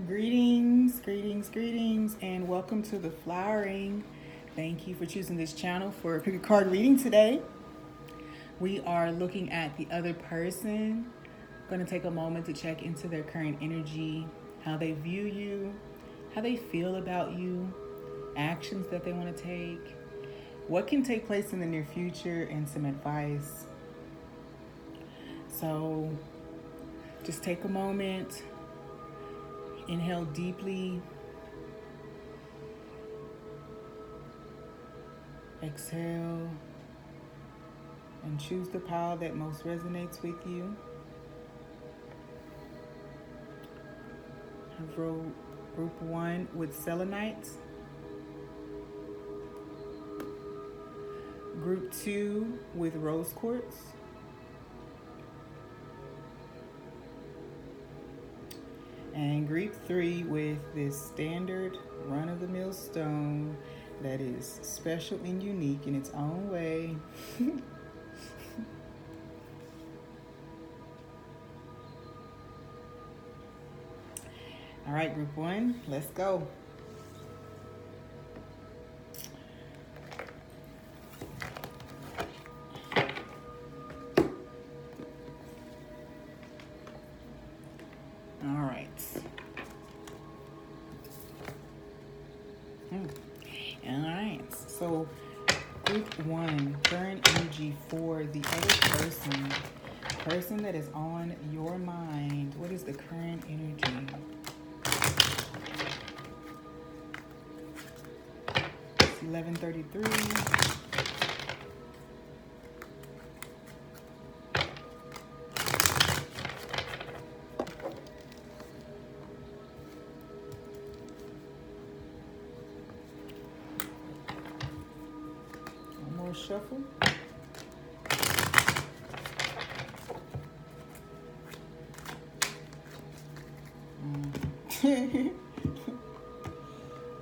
Greetings, and welcome to theFlowering. Thank you for choosing this channel for a pick a card reading today. We are looking at the other person. Going to take a moment to check into their current energy, how they view you, how they feel about you, actions that they want to take, what can take place in the near future, and some advice. So just take a moment. Inhale deeply. Exhale. And choose the pile that most resonates with you. I've rolled group 1 with selenites. Group 2 with rose quartz. And group 3 with this standard run-of-the-mill stone that is special and unique in its own way. All right, group 1, let's go. All right. All right. So, group 1, current energy for the other person that is on your mind. What is the current energy? It's 11:33. Shuffle. It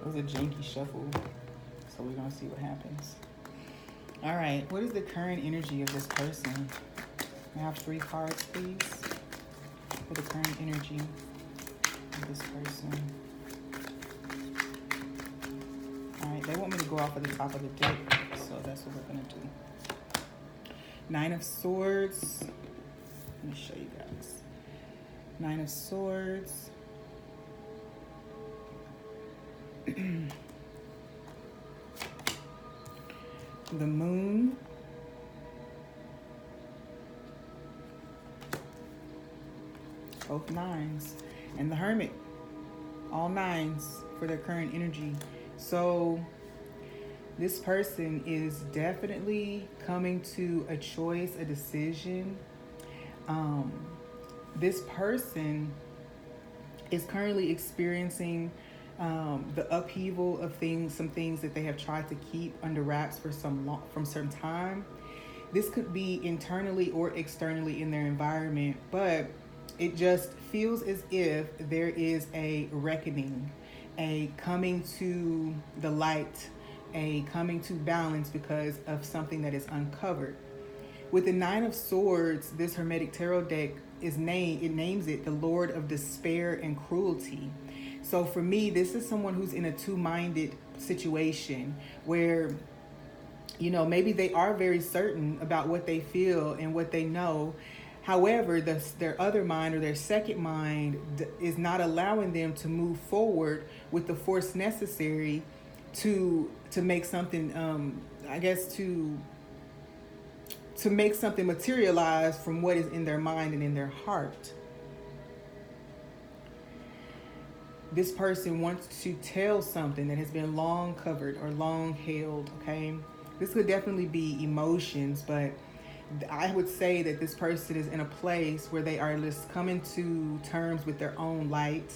was a janky shuffle, so we're gonna see what happens. All right, what is the current energy of this person? I have 3 cards, please, for the current energy of this person. All right, they want me to go off at the top of the deck, so that's what we're gonna do. 9 of Swords. Let me show you guys. 9 of Swords. The Moon. Both 9s. And the Hermit. All 9s for their current energy. So this person is definitely coming to a choice, a decision. This person is currently experiencing the upheaval of some things that they have tried to keep under wraps for some time. This could be internally or externally in their environment, but it just feels as if there is a reckoning, a coming to the light, a coming to balance because of something that is uncovered. With the 9 of Swords, this Hermetic Tarot deck names it the Lord of Despair and Cruelty. So for me, this is someone who's in a two-minded situation where, maybe they are very certain about what they feel and what they know. However, their other mind or their second mind is not allowing them to move forward with the force necessary to make something, to make something materialize from what is in their mind and in their heart. This person wants to tell something that has been long covered or long held, okay? This could definitely be emotions, but I would say that this person is in a place where they are just coming to terms with their own light.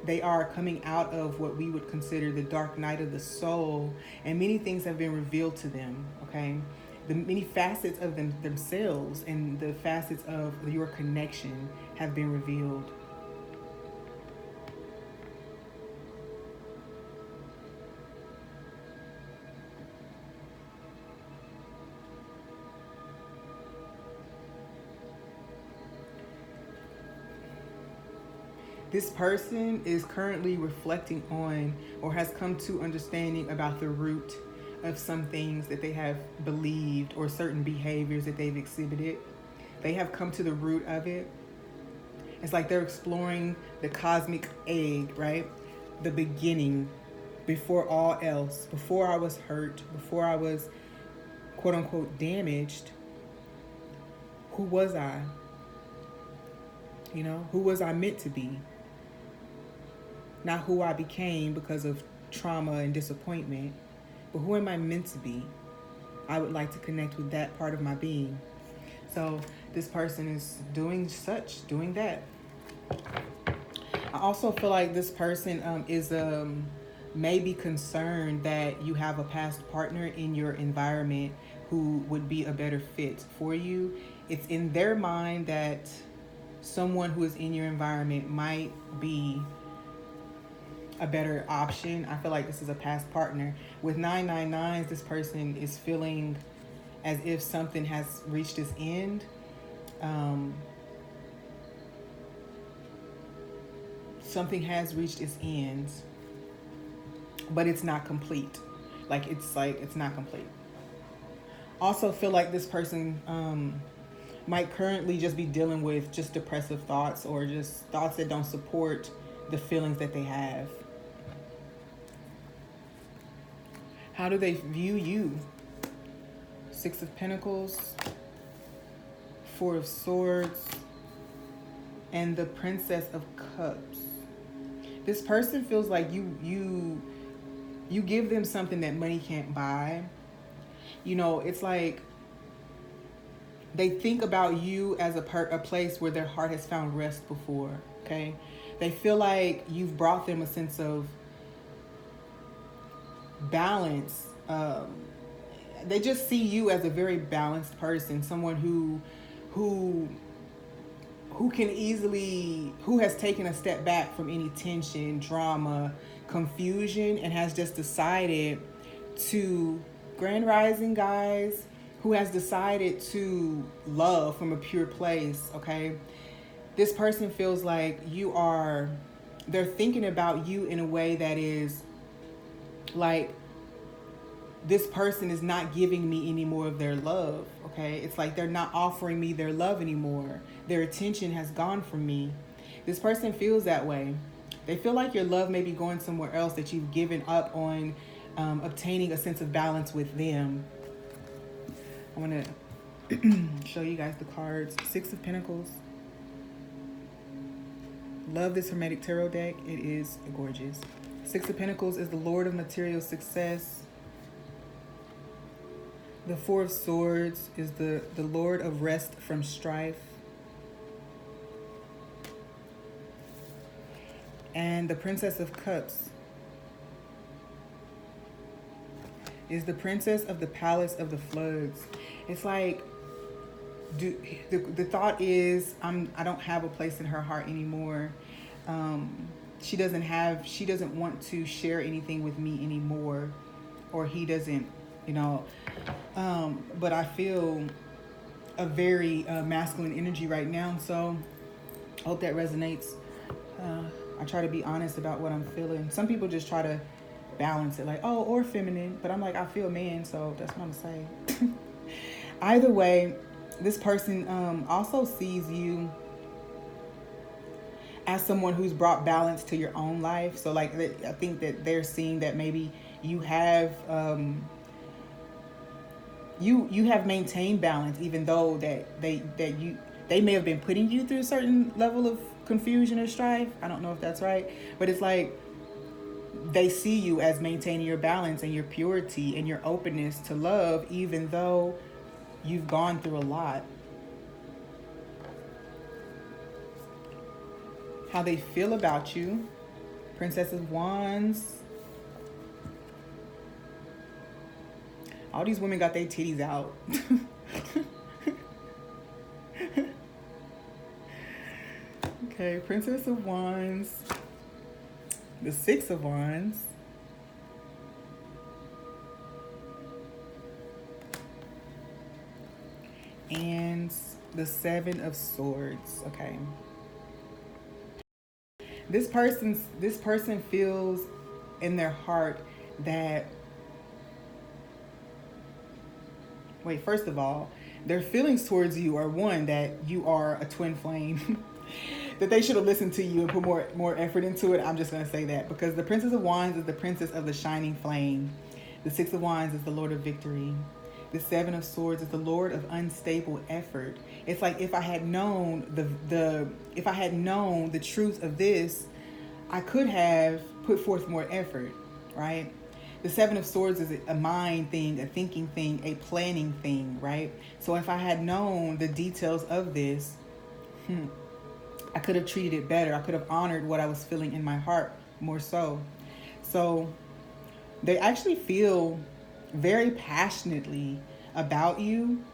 They are coming out of what we would consider the dark night of the soul, and many things have been revealed to them, okay? The many facets of themselves and the facets of your connection have been revealed. This person is currently reflecting on or has come to understanding about the root of some things that they have believed or certain behaviors that they've exhibited. They have come to the root of it. It's like they're exploring the cosmic egg, right? The beginning, before all else, before I was hurt, before I was quote unquote damaged. Who was I? Who was I meant to be? Not who I became because of trauma and disappointment, but who am I meant to be? I would like to connect with that part of my being. So this person is doing that. I also feel like this person is maybe concerned that you have a past partner in your environment who would be a better fit for you. It's in their mind that someone who is in your environment might be a better option. I feel like this is a past partner. With 999s, this person is feeling as if something has reached its end. Something has reached its end, but it's not complete. It's not complete. Also feel like this person might currently just be dealing with just depressive thoughts or just thoughts that don't support the feelings that they have. How do they view you? Six of Pentacles, Four of Swords, and the Princess of Cups. This person feels like you give them something that money can't buy. It's like they think about you as a place where their heart has found rest before, okay? They feel like you've brought them a sense of balance. They just see you as a very balanced person, someone who has taken a step back from any tension, drama, confusion, and has just decided to, Grand Rising guys, who has decided to love from a pure place, okay? This person feels like they're thinking about you in a way that is like, this person is not giving me any more of their love, okay? It's like they're not offering me their love anymore. Their attention has gone from me. This person feels that way. They feel like your love may be going somewhere else, that you've given up on obtaining a sense of balance with them. I want to show you guys the cards. Six of Pentacles. Love this Hermetic Tarot deck. It is gorgeous. Six of Pentacles is the Lord of material success. The Four of Swords is the Lord of rest from strife. And the Princess of Cups is the Princess of the Palace of the Floods. It's like, the thought is, I don't have a place in her heart anymore. She doesn't want to share anything with me anymore, or he doesn't, but I feel a very masculine energy right now. So I hope that resonates. I try to be honest about what I'm feeling. Some people just try to balance it, like, oh, or feminine, but I'm like, I feel man, so that's what I'm saying. Either way, this person also sees you as someone who's brought balance to your own life. So like, I think that they're seeing that maybe you have you have maintained balance, even though that they may have been putting you through a certain level of confusion or strife. I don't know if that's right, but it's like they see you as maintaining your balance and your purity and your openness to love, even though you've gone through a lot. How they feel about you. Princess of Wands. All these women got their titties out. Okay, Princess of Wands. The Six of Wands. And the Seven of Swords. Okay. This person feels in their heart that, wait, first of all, their feelings towards you are, one, that you are a twin flame. That they should have listened to you and put more effort into it. I'm just going to say that, because the Princess of Wands is the princess of the shining flame. The Six of Wands is the Lord of victory. The Seven of Swords is the Lord of unstable effort. It's like, if I had known the truth of this, I could have put forth more effort, right? The Seven of Swords is a mind thing, a thinking thing, a planning thing, right? So if I had known the details of this, I could have treated it better. I could have honored what I was feeling in my heart more so. So they actually feel very passionately about you,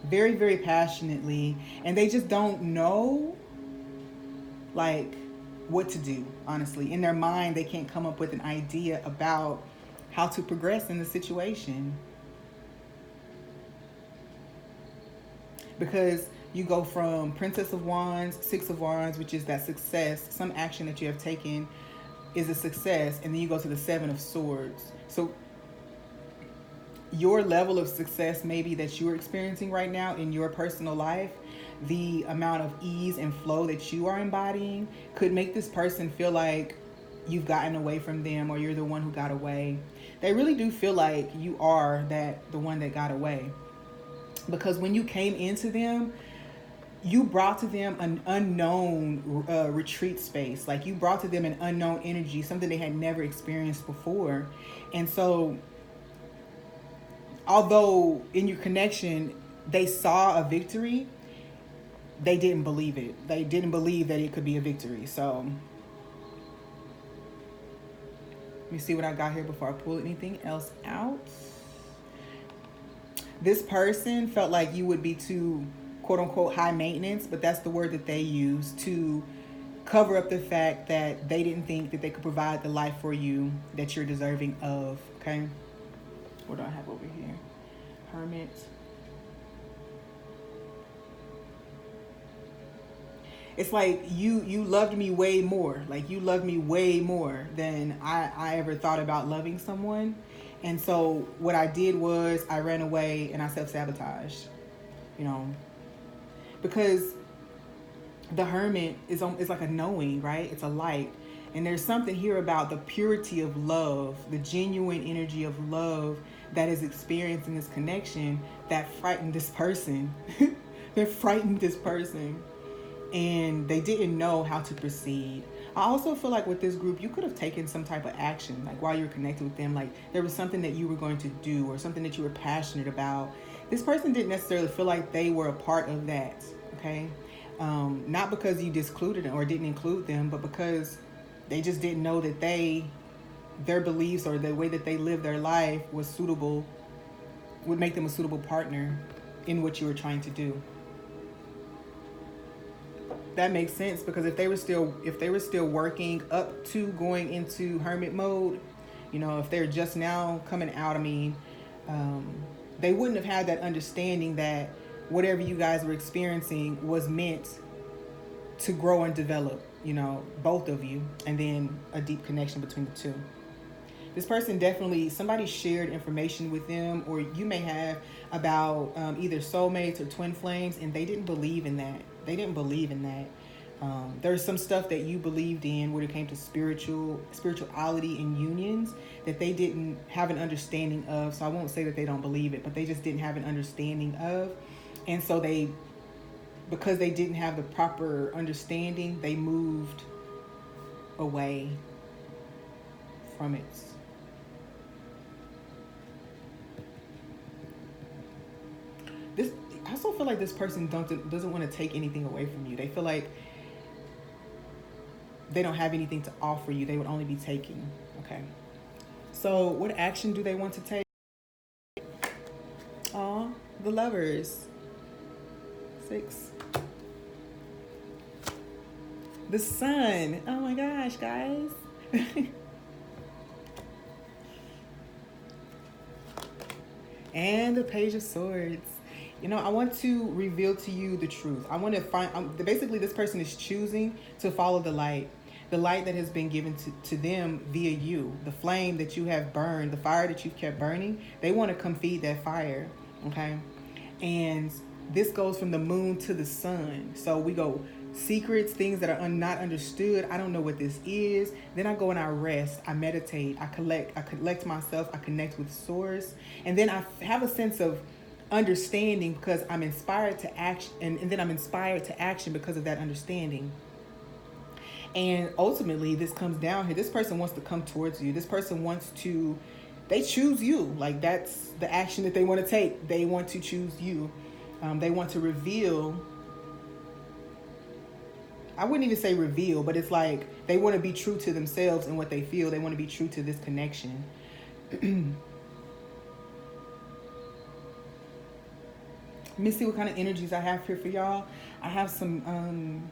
very, very passionately, and they just don't know, like, what to do, honestly. In their mind, they can't come up with an idea about how to progress in the situation. Because you go from Princess of Wands, Six of Wands, which is that success, some action that you have taken is a success, and then you go to the Seven of Swords. So your level of success maybe that you're experiencing right now in your personal life, the amount of ease and flow that you are embodying could make this person feel like you've gotten away from them, or you're the one who got away. They really do feel like you are the one that got away. Because when you came into them, you brought to them an unknown retreat space. Like, you brought to them an unknown energy, something they had never experienced before. And so, although in your connection they saw a victory, they didn't believe it. They didn't believe that it could be a victory. So let me see what I got here before I pull anything else out. This person felt like you would be too, quote unquote, high maintenance, but that's the word that they use to cover up the fact that they didn't think that they could provide the life for you that you're deserving of. Okay, what do I have over here? Hermit. It's like you loved me way more. Like, you loved me way more than I ever thought about loving someone. And so what I did was I ran away and I self-sabotaged, because the Hermit is like a knowing, right? It's a light. And there's something here about the purity of love, the genuine energy of love that is experienced in this connection that frightened this person. That frightened this person. And they didn't know how to proceed. I also feel like with this group, you could have taken some type of action, like while you're connected with them, like there was something that you were going to do or something that you were passionate about. This person didn't necessarily feel like they were a part of that, okay? Not because you discluded them or didn't include them, but because they just didn't know that their beliefs or the way that they lived their life was suitable, would make them a suitable partner in what you were trying to do. That makes sense, because if they were still working up to going into hermit mode, if they're just now coming out, they wouldn't have had that understanding that whatever you guys were experiencing was meant to grow and develop, both of you, and then a deep connection between the two. This person definitely, somebody shared information with them, or you may have, about either soulmates or twin flames, and they didn't believe in that. There's some stuff that you believed in when it came to spirituality and unions that they didn't have an understanding of. So I won't say that they don't believe it, but they just didn't have an understanding of. And so because they didn't have the proper understanding, they moved away from it. I also feel like this person doesn't want to take anything away from you. They feel like they don't have anything to offer you. They would only be taking. Okay. So what action do they want to take? The Lovers. 6. The Sun. Oh my gosh, guys. And the Page of Swords. I want to reveal to you the truth. I want to basically this person is choosing to follow the light. the light that has been given to them via you, the flame that you have burned, the fire that you've kept burning, they want to come feed that fire, okay? And this goes from the moon to the sun. So we go secrets, things that are not understood. I don't know what this is. Then I go and I rest, I meditate, I collect myself, I connect with source. And then I have a sense of understanding because I'm inspired to action, and then I'm inspired to action because of that understanding. And ultimately, this comes down here. This person wants to come towards you. This person wants to, they choose you. Like, that's the action that they want to take. They want to choose you. They want to reveal. I wouldn't even say reveal, but it's like they want to be true to themselves and what they feel. They want to be true to this connection. Let me see what kind of energies I have here for y'all. I have some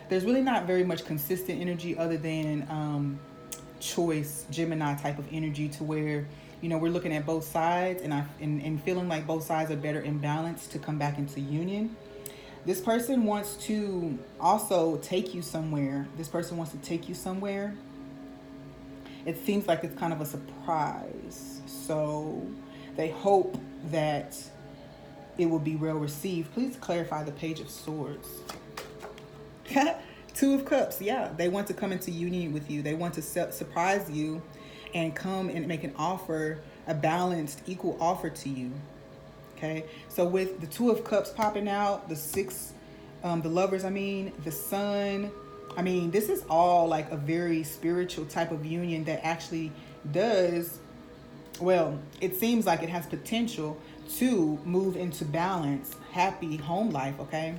there's really not very much consistent energy other than choice, Gemini type of energy, to where, you know, we're looking at both sides and feeling like both sides are better in balance to come back into union. This person wants to also take you somewhere. This person wants to take you somewhere. It seems like it's kind of a surprise. So they hope that it will be well received. Please clarify the Page of Swords. Two of Cups. Yeah, they want to come into union with you. They want to surprise you and come and make an offer, a balanced, equal offer to you. Okay, so with the Two of Cups popping out, the six, the Lovers, the Sun, this is all like a very spiritual type of union that actually does, well, it seems like it has potential to move into balance, happy home life, okay?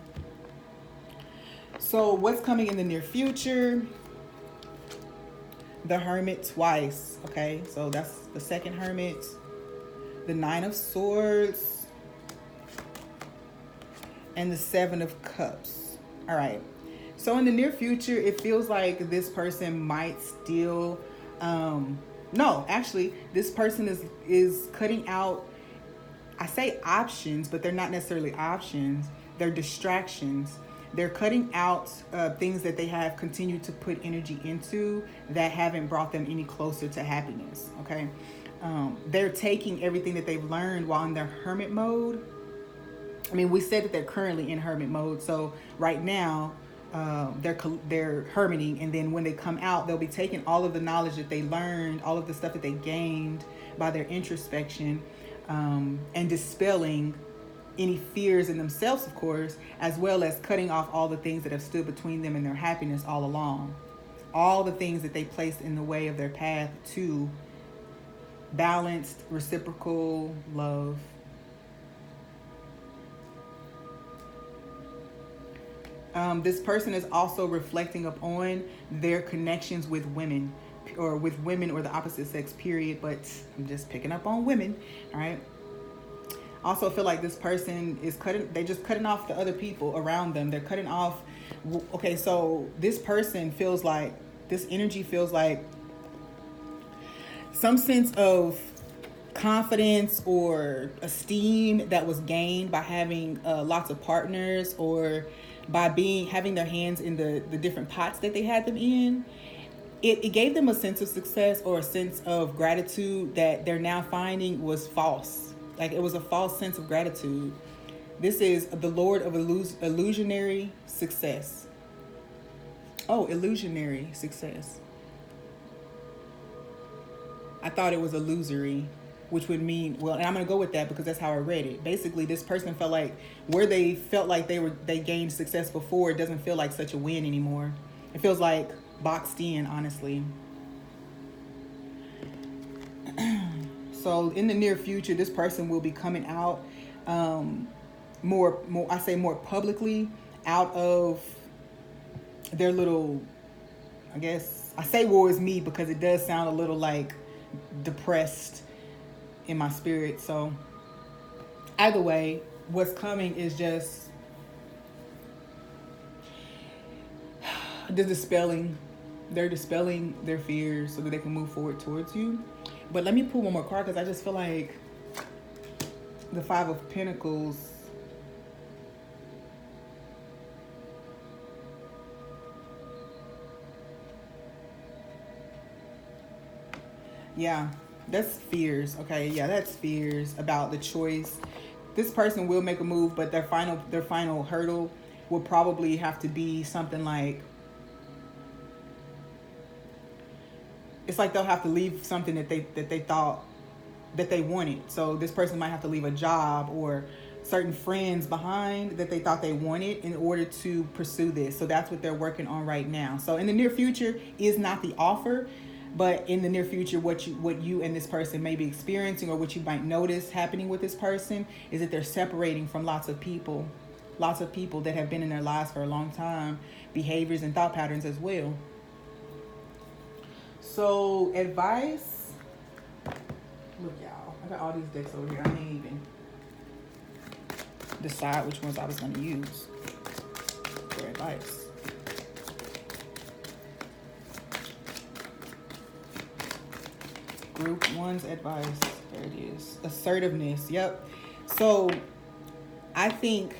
So what's coming in the near future? The Hermit twice, okay? So that's the second Hermit. The Nine of Swords. And the Seven of Cups. All right. So in the near future, it feels like this person might still... no, actually, this person is cutting out... I say options, but they're not necessarily options. They're distractions. They're cutting out things that they have continued to put energy into that haven't brought them any closer to happiness, okay? They're taking everything that they've learned while in their hermit mode. We said that they're currently in hermit mode. So right now, they're hermiting. And then when they come out, they'll be taking all of the knowledge that they learned, all of the stuff that they gained by their introspection, and dispelling any fears in themselves, of course, as well as cutting off all the things that have stood between them and their happiness all along. All the things that they placed in the way of their path to balanced, reciprocal love. This person is also reflecting upon their connections with women, or the opposite sex, period. But I'm just picking up on women, all right? Also feel like this person is cutting off the other people around them. They're cutting off. Okay, so this person feels like, this energy feels like some sense of confidence or esteem that was gained by having lots of partners, or by having their hands in the different pots that they had them in. It gave them a sense of success or a sense of gratitude that they're now finding was false. Like, it was a false sense of gratitude. This is the Lord of illusionary success. Oh, illusionary success. I thought it was illusory, which would mean, well, and I'm going to go with that because that's how I read it. Basically, this person felt like where they felt like they gained success before, it doesn't feel like such a win anymore. It feels like boxed in, honestly. So in the near future, this person will be coming out more publicly out of their little, I guess, I say woe is me because it does sound a little like depressed in my spirit. So either way, what's coming is just the dispelling. They're dispelling their fears so that they can move forward towards you. But let me pull one more card because I just feel like the Five of Pentacles Yeah, that's fears. Okay, yeah, that's fears about the choice. This person will make a move, but their final hurdle will probably have to be something like, it's like they'll have to leave something that they thought that they wanted. So this person might have to leave a job or certain friends behind that they thought they wanted in order to pursue this. So that's what they're working on right now. So in the near future is not the offer, but in the near future, what you and this person may be experiencing, or what you might notice happening with this person, is that they're separating from lots of people that have been in their lives for a long time, behaviors and thought patterns as well. So advice, look y'all, I got all these decks over here. I ain't even decide which ones I was going to use for advice. Group one's advice. There it is. Assertiveness. Yep. So I think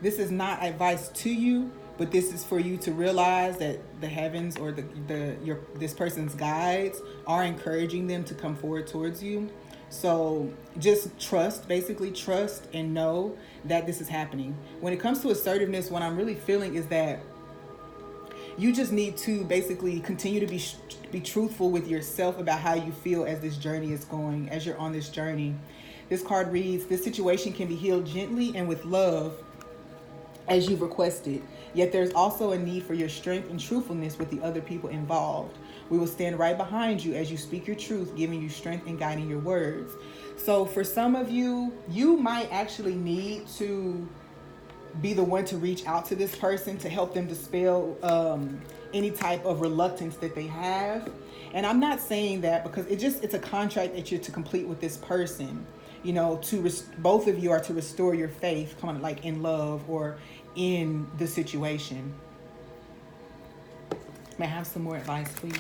this is not advice to you, but this is for you to realize that the heavens, or this person's guides, are encouraging them to come forward towards you. So just basically trust and know that this is happening. When it comes to assertiveness, what I'm really feeling is that you just need to basically continue to be truthful with yourself about how you feel as this journey is going, as you're on this journey. This card reads, this situation can be healed gently and with love as you've requested. Yet there's also a need for your strength and truthfulness with the other people involved. We will stand right behind you as you speak your truth, giving you strength and guiding your words. So for some of you, you might actually need to be the one to reach out to this person to help them dispel any type of reluctance that they have. And I'm not saying that because it's a contract that you're to complete with this person. You know, both of you are to restore your faith, kind of like in love or in the situation. May I have some more advice, please?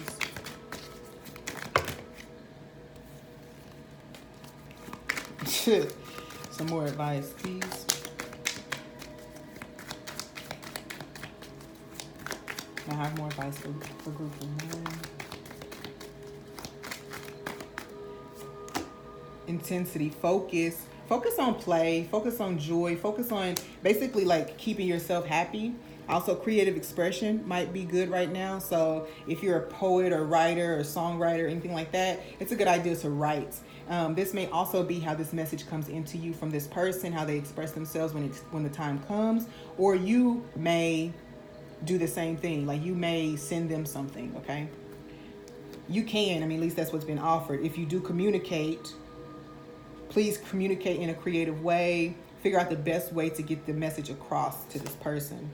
Some more advice, please. May I have more advice for group one? Intensity, focus on play, focus on joy, focus on basically like keeping yourself happy. Also, creative expression might be good right now. So if you're a poet or writer or songwriter or anything like that, it's a good idea to write. This may also be how this message comes into you from this person, how they express themselves when the time comes, or you may do the same thing. Like you may send them something, okay? You can, at least that's what's been offered. If you do communicate, please communicate in a creative way. Figure out the best way to get the message across to this person.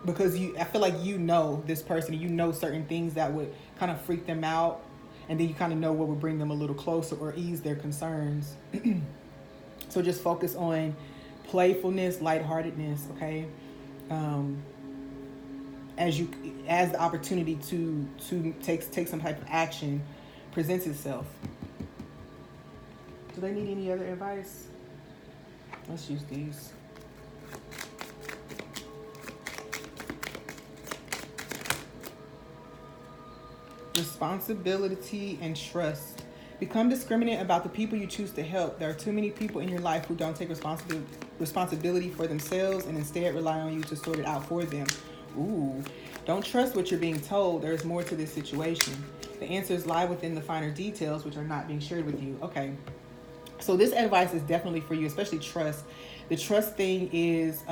Because I feel like you know this person, you know certain things that would kind of freak them out, and then you kind of know what would bring them a little closer or ease their concerns. So just focus on playfulness, lightheartedness, okay? As the opportunity to take some type of action presents itself. Do they need any other advice? Let's use these. Responsibility and trust. Become discriminate about the people you choose to help. There are too many people in your life who don't take responsibility for themselves and instead rely on you to sort it out for them. Ooh, don't trust what you're being told. There's more to this situation. The answers lie within the finer details, which are not being shared with you. Okay, so this advice is definitely for you, especially trust. The trust thing is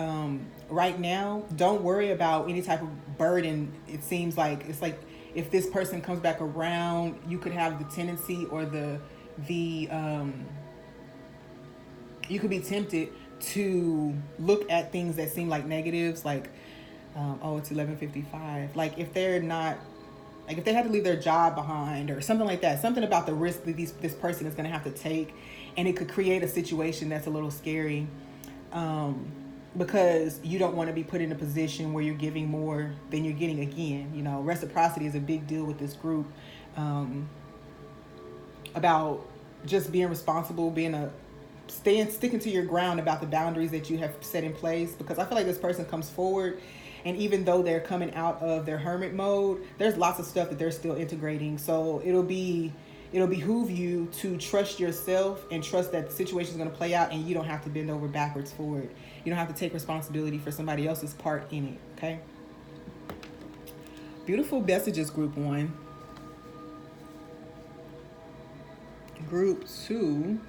right now, don't worry about any type of burden. It seems like it's like if this person comes back around, you could have the tendency or you could be tempted to look at things that seem like negatives, like it's 11:55. Like if they had to leave their job behind or something like that, something about the risk that this person is going to have to take, and it could create a situation that's a little scary. Because you don't want to be put in a position where you're giving more than you're getting again. You know, reciprocity is a big deal with this group. About just being responsible, sticking to your ground about the boundaries that you have set in place. Because I feel like this person comes forward And even though they're coming out of their hermit mode, there's lots of stuff that they're still integrating. So it'll behoove you to trust yourself and trust that the situation is going to play out, and you don't have to bend over backwards for it. You don't have to take responsibility for somebody else's part in it. Okay. Beautiful messages, group 1. Group 2.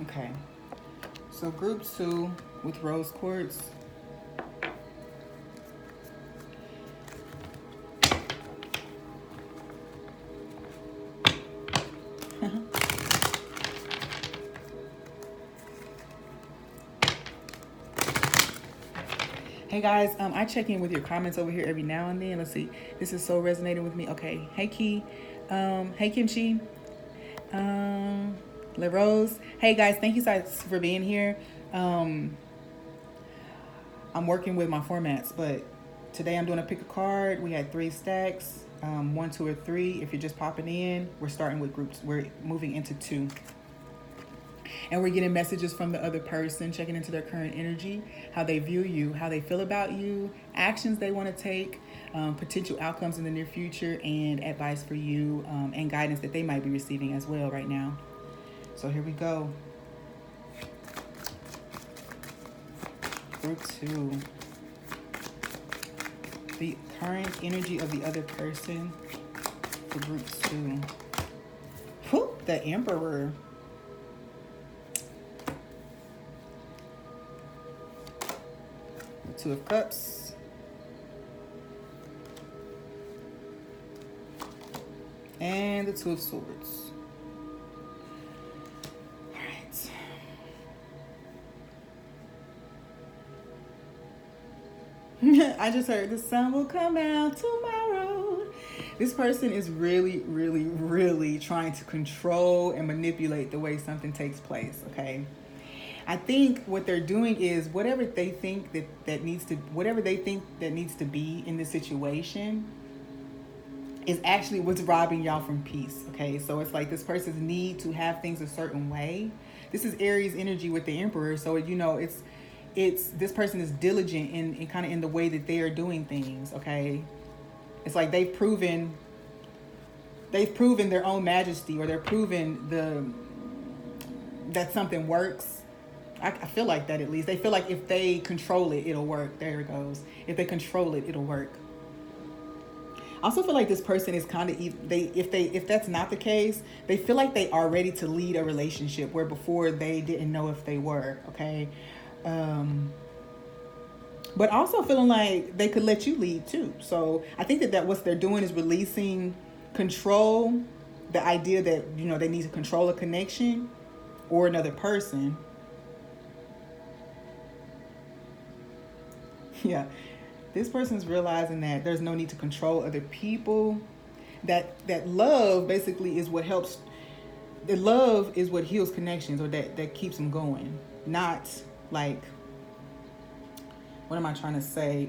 Okay, so group 2 with rose quartz. Hey guys, I check in with your comments over here every now and then. Let's see, this is so resonating with me. Okay, hey Key, hey Kimchi, Le Rose. Hey guys, thank you guys for being here. I'm working with my formats, but today I'm doing a pick a card. We had 3 stacks, 1, 2, or 3. If you're just popping in, we're starting with groups. We're moving into 2. And we're getting messages from the other person, checking into their current energy, how they view you, how they feel about you, actions they want to take, potential outcomes in the near future, and advice for you, and guidance that they might be receiving as well right now. So here we go. Group 2. The current energy of the other person for group 2. Whew, the Emperor. The 2 of Cups. And the 2 of Swords. I just heard the sun will come out tomorrow. This person is really, really, really trying to control and manipulate the way something takes place, okay? I think what they're doing is whatever they think that needs to be in this situation is actually what's robbing y'all from peace, okay? So it's like this person's need to have things a certain way. This is Aries energy with the Emperor, so it's this person is diligent in kind of in the way that they are doing things, okay? It's like they've proven their own majesty, or they're proven that something works. I feel like that, at least. They feel like if they control it, it'll work. There it goes. If they control it, it'll work. I also feel like this person is kind of, if that's not the case, they feel like they are ready to lead a relationship where before they didn't know if they were, okay? But also feeling like they could let you lead too. So I think that what they're doing is releasing control, the idea that, they need to control a connection or another person. Yeah, this person's realizing that there's no need to control other people. That love basically is what helps. The love is what heals connections, or that keeps them going. Not like, what am I trying to say?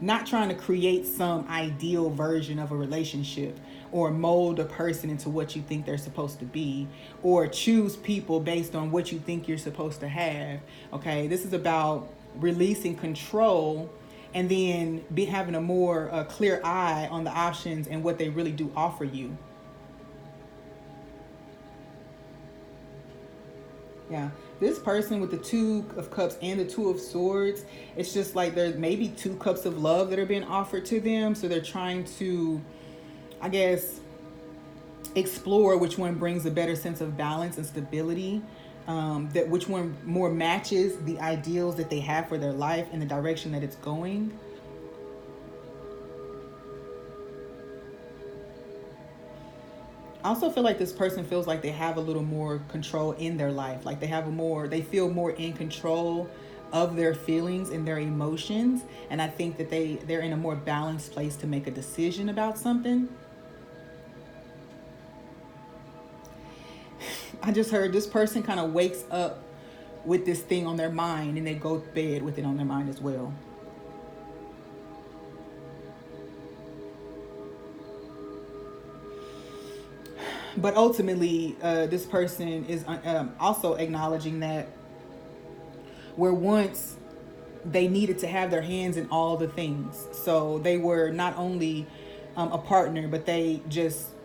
Not trying to create some ideal version of a relationship, or mold a person into what you think they're supposed to be, or choose people based on what you think you're supposed to have. Okay, this is about releasing control and then having a more clear eye on the options and what they really do offer you. Yeah, this person with the 2 of Cups and the 2 of Swords, it's just like there's maybe 2 cups of love that are being offered to them. So they're trying to, I guess, explore which one brings a better sense of balance and stability. That which one more matches the ideals that they have for their life and the direction that it's going. I also feel like this person feels like they have a little more control in their life. Like they feel more in control of their feelings and their emotions. And I think that they're in a more balanced place to make a decision about something. I just heard this person kind of wakes up with this thing on their mind and they go to bed with it on their mind as well. But ultimately, this person is also acknowledging that where once they needed to have their hands in all the things. So they were not only a partner, but they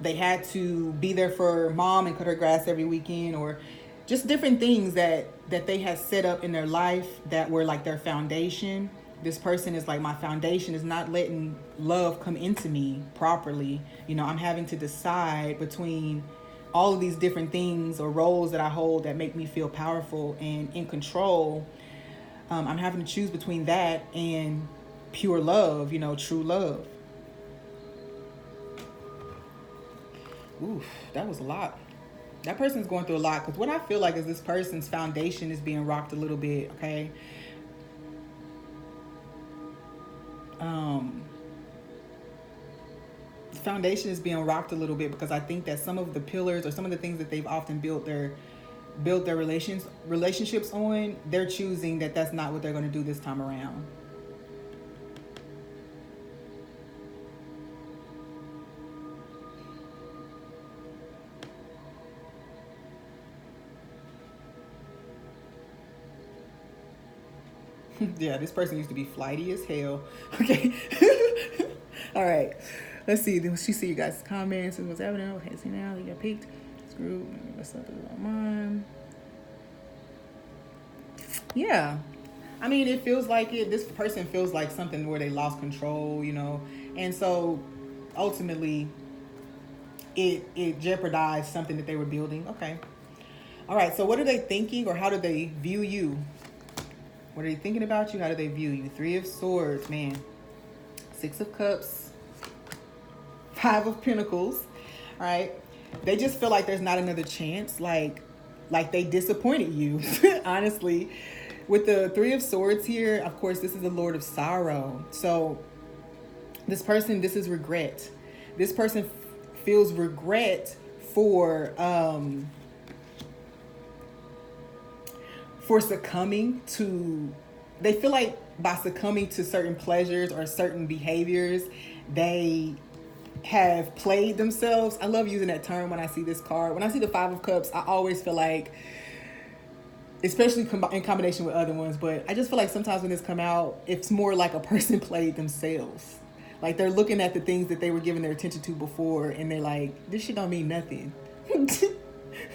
had to be there for mom and cut her grass every weekend, or just different things that they had set up in their life that were like their foundation. This person is like, my foundation is not letting love come into me properly. I'm having to decide between all of these different things or roles that I hold that make me feel powerful and in control. I'm having to choose between that and pure love, true love. Oof, that was a lot. That person's going through a lot, because what I feel like is this person's foundation is being rocked a little bit, okay? Foundation is being rocked a little bit because I think that some of the pillars or some of the things that they've often built their relationships on, they're choosing that that's not what they're going to do this time around. Yeah, this person used to be flighty as hell. Okay. All right. Let's see. She see you guys' comments and what's happening. Okay, see now you got peaked. Screw. That's not mine. Yeah. I mean, it feels like it. This person feels like something where they lost control, and so ultimately, it jeopardized something that they were building. Okay. All right. So, what are they thinking, or how do they view you? What are they thinking about you? How do they view you? 3 of Swords, man. 6 of Cups. 5 of Pentacles. All right. They just feel like there's not another chance. Like they disappointed you, honestly. With the 3 of Swords here, of course, this is the Lord of Sorrow. So this person, this is regret. This person feels regret for succumbing to, they feel like by succumbing to certain pleasures or certain behaviors, they have played themselves. I love using that term when I see this card. When I see the 5 of Cups, I always feel like, especially in combination with other ones, but I just feel like sometimes when this come out, it's more like a person played themselves. Like they're looking at the things that they were giving their attention to before and they're like, this shit don't mean nothing.